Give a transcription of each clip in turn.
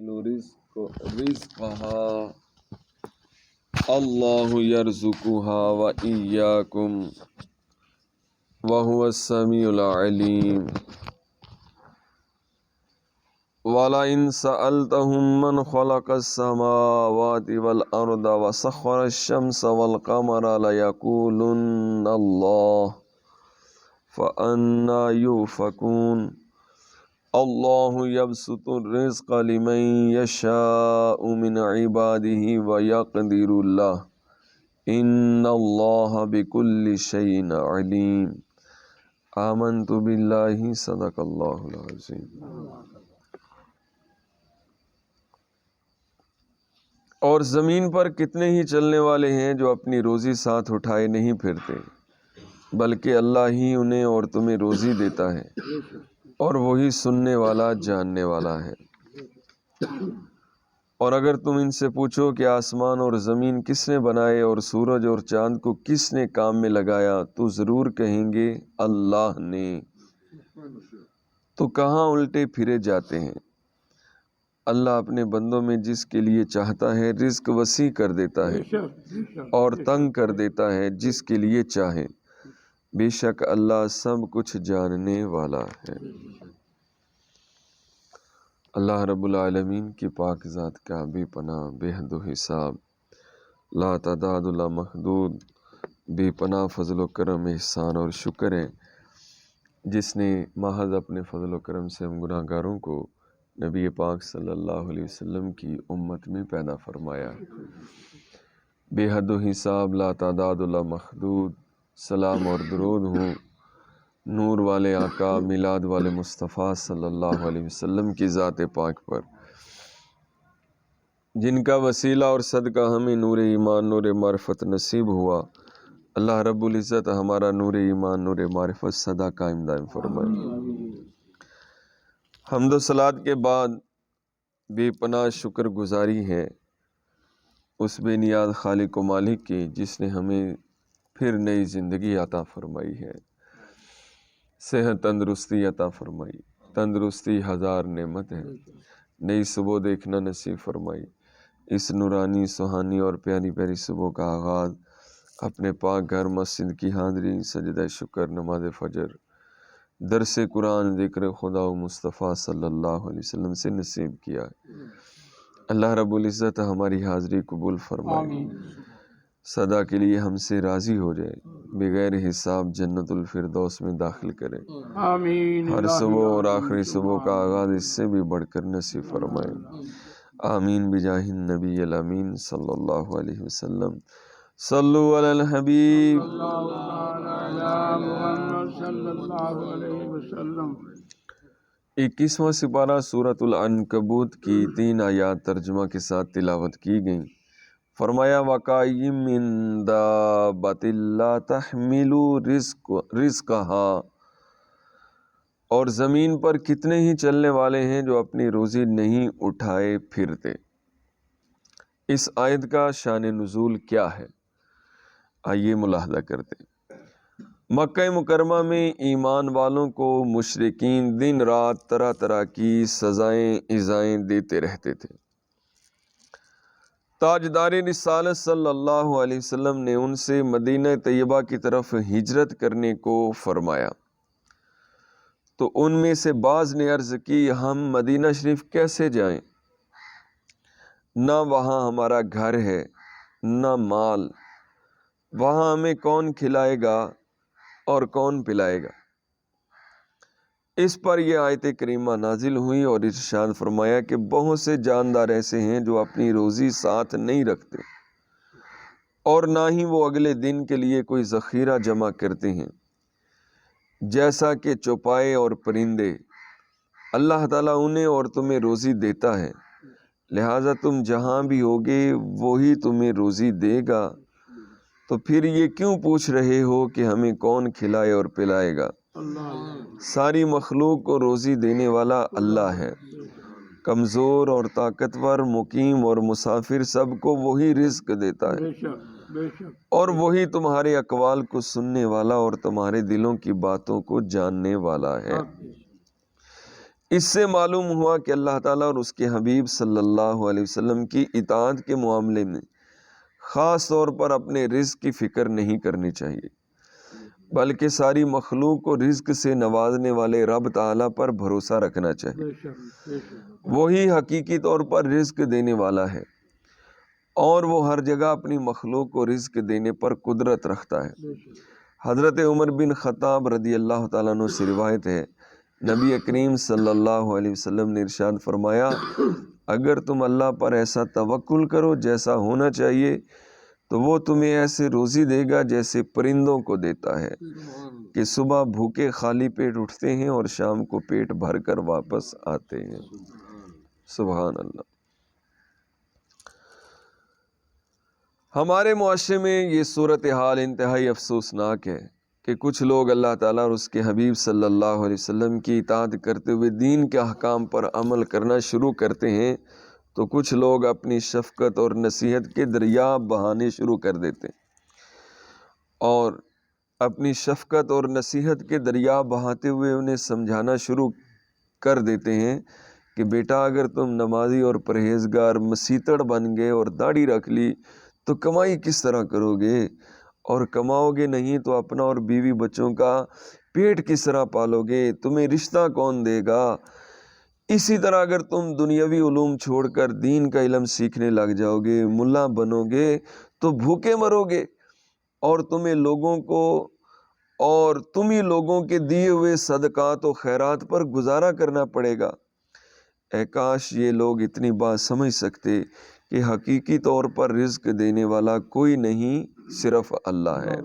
رزقها اللہ یرزقها وإیاکم وهو السمیع العلیم وَلَئِن سَأَلْتَهُم مَّنْ خَلَقَ السَّمَاوَاتِ وَالْأَرْضَ وَسَخَّرَ الشَّمْسَ وَالْقَمَرَ لَيَقُولُنَّ اللَّهُ فَأَنَّىٰ يُؤْفَكُونَ اللہ يَبْسُطُ الرِّزْقَ لِمَن يَشَاءُ مِنْ عِبَادِهِ وَيَقْدِرُ لَهُ إِنَّ اللَّهَ بِكُلِّ شَيْءٍ عَلِيمٌ آمنت باللہ صدق اللہ العظیم۔ اور زمین پر کتنے ہی چلنے والے ہیں جو اپنی روزی ساتھ اٹھائے نہیں پھرتے، بلکہ اللہ ہی انہیں اور تمہیں روزی دیتا ہے، اور وہی سننے والا جاننے والا ہے۔ اور اگر تم ان سے پوچھو کہ آسمان اور زمین کس نے بنائے اور سورج اور چاند کو کس نے کام میں لگایا، تو ضرور کہیں گے اللہ نے۔ تو کہاں الٹے پھرے جاتے ہیں؟ اللہ اپنے بندوں میں جس کے لیے چاہتا ہے رزق وسیع کر دیتا ہے اور تنگ کر دیتا ہے جس کے لیے چاہے، بے شک اللہ سب کچھ جاننے والا ہے۔ اللہ رب العالمین کی پاک ذات کا بے پناہ بے حد و حساب لا تعداد لا محدود بے پناہ فضل و کرم احسان اور شکر ہے، جس نے محض اپنے فضل و کرم سے ہم گناہ گاروں کو نبی پاک صلی اللہ علیہ وسلم کی امت میں پیدا فرمایا۔ بے حد و حساب لا تعداد لا محدود سلام اور درود ہوں نور والے آقا میلاد والے مصطفیٰ صلی اللہ علیہ وسلم کی ذات پاک پر، جن کا وسیلہ اور صدقہ ہمیں نور ایمان نور معرفت نصیب ہوا۔ اللہ رب العزت ہمارا نور ایمان نور معرفت سدا قائم دائم فرمائے۔ حمد و صلات کے بعد بے پناہ شکر گزاری ہے اس بے نیاز خالق و مالک کی، جس نے ہمیں پھر نئی زندگی عطا فرمائی ہے، صحت تندرستی عطا فرمائی۔ تندرستی ہزار نعمت ہے، نئی صبح دیکھنا نصیب فرمائی۔ اس نورانی سہانی اور پیاری پیاری صبح کا آغاز اپنے پاک گھر مسجد کی حاضری، سجدہ شکر، نماز فجر، درس قرآن، ذکر خدا و مصطفیٰ صلی اللہ علیہ وسلم سے نصیب کیا ہے۔ اللہ رب العزت ہماری حاضری قبول فرمائے، صدا کے لیے ہم سے راضی ہو جائے، بغیر حساب جنت الفردوس میں داخل کرے۔ ہر صبح اور آخری صبح کا آغاز اس سے بھی بڑھ کر نصیب فرمائے۔ آمین بجاہ النبی الامین صلی اللہ علیہ وسلم۔ صلو علی الحبیب۔ 21واں سپارہ سورۃ العنکبوت کی 3 آیات ترجمہ کے ساتھ تلاوت کی گئیں۔ فرمایا وَقَأَيِّن مِّن دَابَّةٍ لَّا تَحْمِلُ رِزْقَهَا، اور زمین پر کتنے ہی چلنے والے ہیں جو اپنی روزی نہیں اٹھائے پھرتے۔ اس آیت کا شان نزول کیا ہے، آئیے ملاحظہ کرتے ہیں۔ مکہ مکرمہ میں ایمان والوں کو مشرکین دن رات طرح طرح کی سزائیں ایذائیں دیتے رہتے تھے۔ تاجدار رسالت صلی اللہ علیہ وسلم نے ان سے مدینہ طیبہ کی طرف ہجرت کرنے کو فرمایا، تو ان میں سے بعض نے عرض کی ہم مدینہ شریف کیسے جائیں، نہ وہاں ہمارا گھر ہے نہ مال، وہاں ہمیں کون کھلائے گا اور کون پلائے گا۔ اس پر یہ آیت کریمہ نازل ہوئی اور ارشاد فرمایا کہ بہت سے جاندار ایسے ہیں جو اپنی روزی ساتھ نہیں رکھتے، اور نہ ہی وہ اگلے دن کے لیے کوئی ذخیرہ جمع کرتے ہیں، جیسا کہ چوپائے اور پرندے۔ اللہ تعالیٰ انہیں اور تمہیں روزی دیتا ہے، لہٰذا تم جہاں بھی ہوگے وہی تمہیں روزی دے گا، تو پھر یہ کیوں پوچھ رہے ہو کہ ہمیں کون کھلائے اور پلائے گا۔ ساری مخلوق کو روزی دینے والا اللہ ہے، کمزور اور طاقتور، مقیم اور مسافر، سب کو وہی رزق دیتا ہے، اور وہی تمہارے اقوال کو سننے والا اور تمہارے دلوں کی باتوں کو جاننے والا ہے۔ اس سے معلوم ہوا کہ اللہ تعالیٰ اور اس کے حبیب صلی اللہ علیہ وسلم کی اطاعت کے معاملے میں خاص طور پر اپنے رزق کی فکر نہیں کرنی چاہیے، بلکہ ساری مخلوق کو رزق سے نوازنے والے رب تعالیٰ پر بھروسہ رکھنا چاہیے۔ وہی حقیقی طور پر رزق دینے والا ہے اور وہ ہر جگہ اپنی مخلوق کو رزق دینے پر قدرت رکھتا ہے۔ حضرت عمر بن خطاب رضی اللہ تعالیٰ عنہ سے روایت ہے، نبی کریم صلی اللہ علیہ وسلم نے ارشاد فرمایا، اگر تم اللہ پر ایسا توکل کرو جیسا ہونا چاہیے تو وہ تمہیں ایسے روزی دے گا جیسے پرندوں کو دیتا ہے کہ صبح بھوکے خالی پیٹ اٹھتے ہیں اور شام کو پیٹ بھر کر واپس آتے ہیں۔ سبحان اللہ۔ ہمارے معاشرے میں یہ صورتحال انتہائی افسوسناک ہے کہ کچھ لوگ اللہ تعالیٰ اور اس کے حبیب صلی اللہ علیہ وسلم کی اطاعت کرتے ہوئے دین کے احکام پر عمل کرنا شروع کرتے ہیں تو کچھ لوگ اپنی شفقت اور نصیحت کے دریا بہانے شروع کر دیتے ہیں، اور اپنی شفقت اور نصیحت کے دریا بہاتے ہوئے انہیں سمجھانا شروع کر دیتے ہیں کہ بیٹا اگر تم نمازی اور پرہیزگار مسیتڑ بن گئے اور داڑھی رکھ لی تو کمائی کس طرح کرو گے، اور کماؤ گے نہیں تو اپنا اور بیوی بچوں کا پیٹ کس طرح پالو گے، تمہیں رشتہ کون دے گا۔ اسی طرح اگر تم دنیاوی علوم چھوڑ کر دین کا علم سیکھنے لگ جاؤ گے، ملا بنو گے تو بھوکے مرو گے، اور تم ہی لوگوں کے دیے ہوئے صدقات و خیرات پر گزارا کرنا پڑے گا۔ اے کاش یہ لوگ اتنی بات سمجھ سکتے کہ حقیقی طور پر رزق دینے والا کوئی نہیں، صرف اللہ ہے،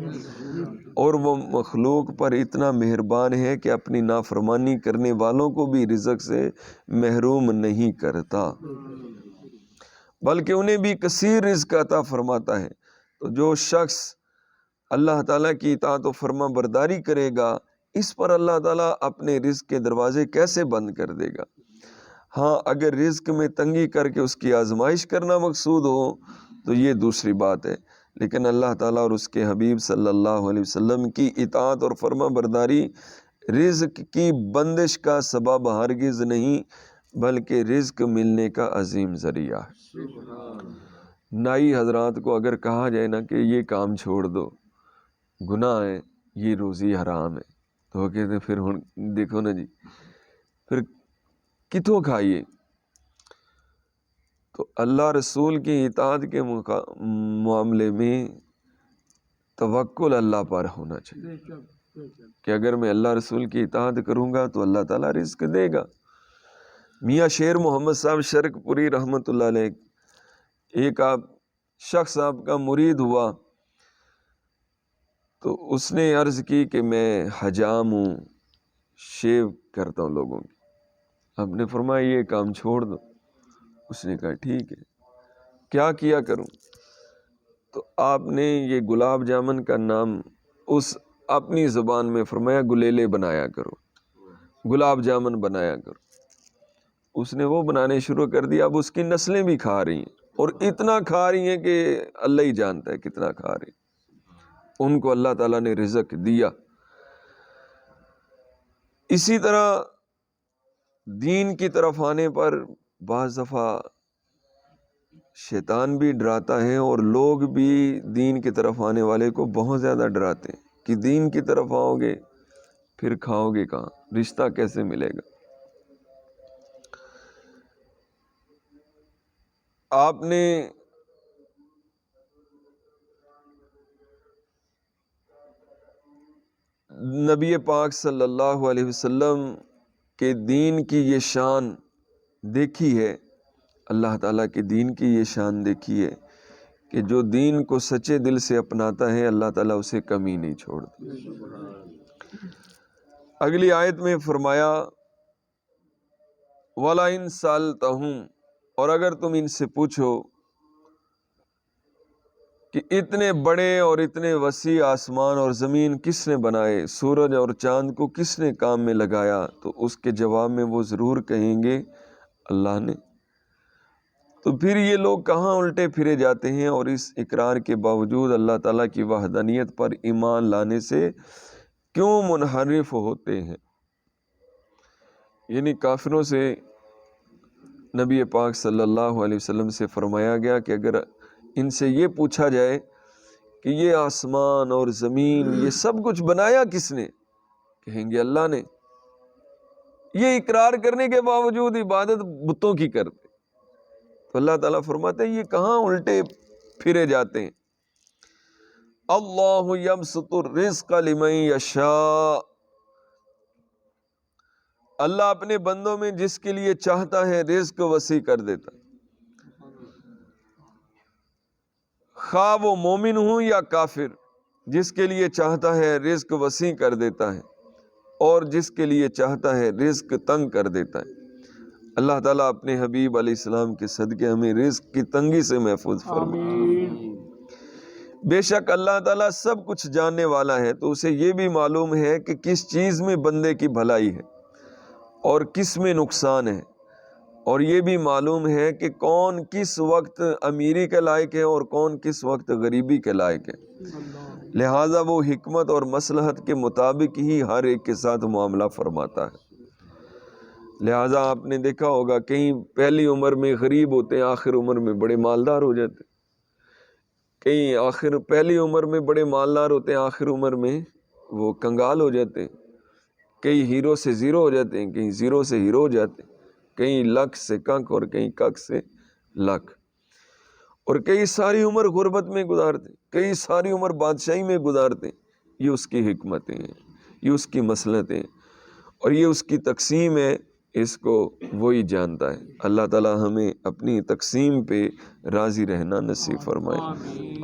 اور وہ مخلوق پر اتنا مہربان ہے کہ اپنی نافرمانی کرنے والوں کو بھی رزق سے محروم نہیں کرتا، بلکہ انہیں بھی کثیر رزق عطا فرماتا ہے۔ تو جو شخص اللہ تعالیٰ کی اطاعت و فرما برداری کرے گا، اس پر اللہ تعالیٰ اپنے رزق کے دروازے کیسے بند کر دے گا؟ ہاں، اگر رزق میں تنگی کر کے اس کی آزمائش کرنا مقصود ہو تو یہ دوسری بات ہے، لیکن اللہ تعالیٰ اور اس کے حبیب صلی اللہ علیہ وسلم کی اطاعت اور فرما برداری رزق کی بندش کا سبب ہرگز نہیں، بلکہ رزق ملنے کا عظیم ذریعہ ہے۔ نائی حضرات کو اگر کہا جائے نا کہ یہ کام چھوڑ دو، گناہ ہے، یہ روزی حرام ہے، تو وہ کہتے ہیں پھر دیکھو نا جی، پھر کتوں کھائیے؟ تو اللہ رسول کی اطاعت کے معاملے میں توکل اللہ پر ہونا چاہیے کہ اگر میں اللہ رسول کی اطاعت کروں گا تو اللہ تعالیٰ رزق دے گا۔ میاں شیر محمد صاحب شرک پوری رحمۃ اللہ علیہ، ایک شخص آپ کا مرید ہوا تو اس نے عرض کی کہ میں حجام ہوں، شیو کرتا ہوں لوگوں کی۔ آپ نے فرمایا یہ کام چھوڑ دو۔ اس نے کہا ٹھیک ہے، کیا کیا کروں؟ تو آپ نے یہ گلاب جامن کا نام اس اپنی زبان میں فرمایا گلیلے بنایا کرو، گلاب جامن بنایا کرو۔ اس نے وہ بنانے شروع کر دیا، اب اس کی نسلیں بھی کھا رہی ہیں، اور اتنا کھا رہی ہیں کہ اللہ ہی جانتا ہے کتنا کھا رہی ہیں۔ ان کو اللہ تعالیٰ نے رزق دیا۔ اسی طرح دین کی طرف آنے پر بعض دفعہ شیطان بھی ڈراتا ہے، اور لوگ بھی دین کی طرف آنے والے کو بہت زیادہ ڈراتے ہیں کہ دین کی طرف آؤ گے پھر کھاؤ گے کہاں، رشتہ کیسے ملے گا؟ آپ نے نبی پاک صلی اللہ علیہ وسلم کے دین کی یہ شان دیکھی ہے، اللہ تعالیٰ کے دین کی یہ شان دیکھی ہے کہ جو دین کو سچے دل سے اپناتا ہے اللہ تعالیٰ اسے کمی نہیں چھوڑتا۔ اگلی آیت میں فرمایا وَلَئِن سَأَلْتَهُمْ، اور اگر تم ان سے پوچھو کہ اتنے بڑے اور اتنے وسیع آسمان اور زمین کس نے بنائے، سورج اور چاند کو کس نے کام میں لگایا، تو اس کے جواب میں وہ ضرور کہیں گے اللہ نے۔ تو پھر یہ لوگ کہاں الٹے پھرے جاتے ہیں اور اس اقرار کے باوجود اللہ تعالیٰ کی وحدانیت پر ایمان لانے سے کیوں منحرف ہوتے ہیں؟ یعنی کافروں سے نبی پاک صلی اللہ علیہ وسلم سے فرمایا گیا کہ اگر ان سے یہ پوچھا جائے کہ یہ آسمان اور زمین یہ سب کچھ بنایا کس نے، کہیں گے اللہ نے۔ یہ اقرار کرنے کے باوجود عبادت بتوں کی کرتے، تو اللہ تعالیٰ فرماتے ہیں یہ کہاں الٹے پھرے جاتے ہیں۔ اللہ یبسط الرزق لمن یشاء، اللہ اپنے بندوں میں جس کے لیے چاہتا ہے رزق وسیع کر دیتا، خواہ وہ مومن ہوں یا کافر، جس کے لیے چاہتا ہے رزق وسیع کر دیتا ہے، اور جس کے لیے چاہتا ہے رزق تنگ کر دیتا ہے۔ اللہ تعالیٰ اپنے حبیب علیہ السلام کے صدقے ہمیں رزق کی تنگی سے محفوظ فرمائے۔ بے شک اللہ تعالیٰ سب کچھ جاننے والا ہے، تو اسے یہ بھی معلوم ہے کہ کس چیز میں بندے کی بھلائی ہے اور کس میں نقصان ہے، اور یہ بھی معلوم ہے کہ کون کس وقت امیری کے لائق ہے اور کون کس وقت غریبی کے لائق ہے، لہٰذا وہ حکمت اور مصلحت کے مطابق ہی ہر ایک کے ساتھ معاملہ فرماتا ہے۔ لہٰذا آپ نے دیکھا ہوگا کہیں پہلی عمر میں غریب ہوتے ہیں، آخر عمر میں بڑے مالدار ہو جاتے ہیں، کہیں آخر پہلی عمر میں بڑے مالدار ہوتے ہیں، آخر عمر میں وہ کنگال ہو جاتے ہیں، کئی ہیرو سے زیرو ہو جاتے ہیں، کہیں زیرو سے ہیرو ہو جاتے ہیں، کہیں لکھ سے کنک اور کہیں کک سے لکھ، اور کئی ساری عمر غربت میں گزارتے، کئی ساری عمر بادشاہی میں گزارتے۔ یہ اس کی حکمتیں ہیں، یہ اس کی مصلحتیں، اور یہ اس کی تقسیم ہے، اس کو وہی جانتا ہے۔ اللہ تعالی ہمیں اپنی تقسیم پہ راضی رہنا نصیب فرمائے،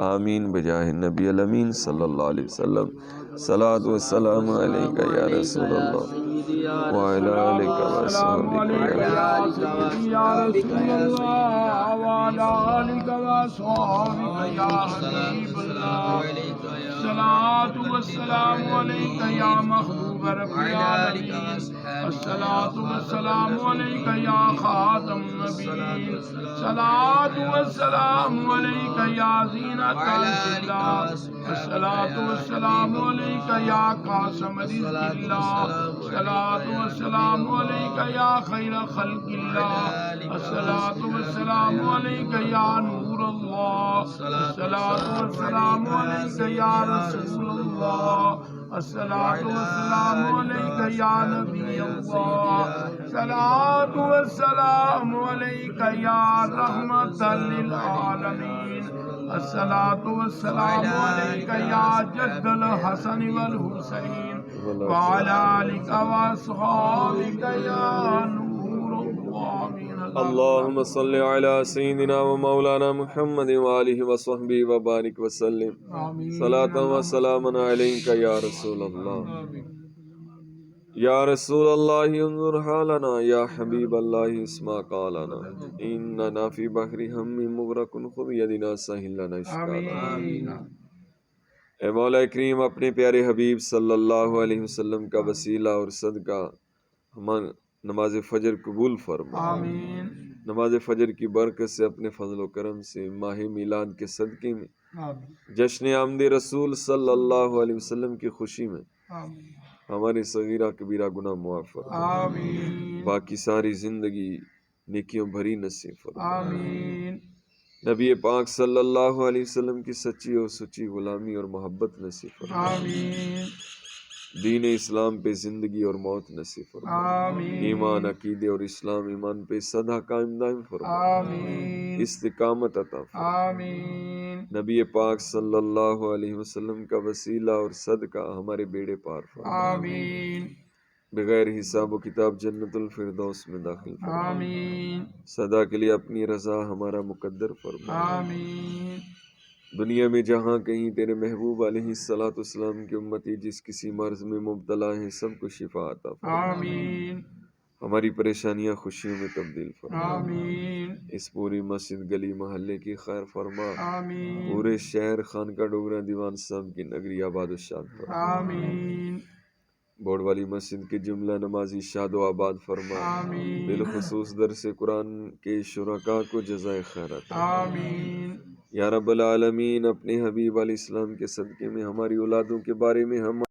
آمین بجاہ نبی الامین صلی اللہ علیہ وسلم۔ صلاۃ والسلام علیک یا رسول اللہ وعلی آلک وصحبک الصلاۃ والسلام علیک یا محبوب رب العالمین، الصلاۃ والسلام علیک یا خاتم النبیین، الصلاۃ والسلام علیک یا زینت الانبیاء، الصلاۃ والسلام علیک یا قاسم رزق اللہ، الصلاۃ والسلام علیک یا خیر خلق اللہ، الصلاۃ والسلام علیک یا نور اللہ، الصلاۃ والسلام علیک یا رسول اللہ، الصلاۃ والسلام علیک یا نبی اللہ، الصلاۃ والسلام علیک یا رحمت للعالمین، الصلاۃ والسلام علیک یا جد الحسن والحسین وعلی آلک واصحابک یا نور اللہ۔ اللہم صلی علی سیدنا و مولانا محمد وآلہ وصحبہ وبارک وسلم، صلاۃ و سلام علیک یا رسول اللہ، یا رسول اللہ انظر حالنا، یا حبیب اللہ اسمع قالنا، اننا فی بحر ہم مغرق خذ یدنا سہل لنا اشکالنا۔ اے مولا کریم اپنے پیارے حبیب صلی اللہ علیہ وسلم کا وسیلہ اور صدقہ ہمیں نماز فجر قبول فرما، آمین۔ نماز فجر کی برکت سے اپنے فضل و کرم سے ماہ میلاد کے صدقے میں، جشن آمد رسول صلی اللہ علیہ وسلم کی خوشی میں ہماری صغیرہ کبیرہ گناہ معاف فرما، آمین باقی ساری زندگی نیکیوں بھری نصیب فرما۔ آمین نبی پاک صلی اللہ علیہ وسلم کی سچی اور سچی غلامی اور محبت نصیب فرما، آمین دین اسلام پہ زندگی اور موت نصیب فرما، آمین ایمان عقیدے اور اسلام ایمان پہ سدا قائم دائم فرما، آمین استقامت عطا فرما۔ آمین نبی پاک صلی اللہ علیہ وسلم کا وسیلہ اور صدقہ ہمارے بیڑے پار فرما، آمین بغیر حساب و کتاب جنت الفردوس میں داخل فرما، آمین سدا کے لیے اپنی رضا ہمارا مقدر فرما۔ آمین دنیا میں جہاں کہیں تیرے محبوب علیہ الصلوۃ والسلام کی امتی جس کسی مرض میں مبتلا ہیں سب کو شفا عطا فرما، آمین ہماری پریشانیاں خوشیوں میں تبدیل فرما، آمین اس پوری مسجد گلی محلے کی خیر فرما، آمین پورے شہر خانقاہ ڈوگرہ دیوان صاحب کی نگری آباد و شاد فرما، آمین بوڑ والی مسجد کے جملہ نمازی شاد و آباد فرما، آمین بالخصوص درس قرآن کے شرکاء کو جزائے خیر عطا فرما۔ آمین یا رب العالمین اپنے حبیب علیہ السلام کے صدقے میں ہماری اولادوں کے بارے میں ہم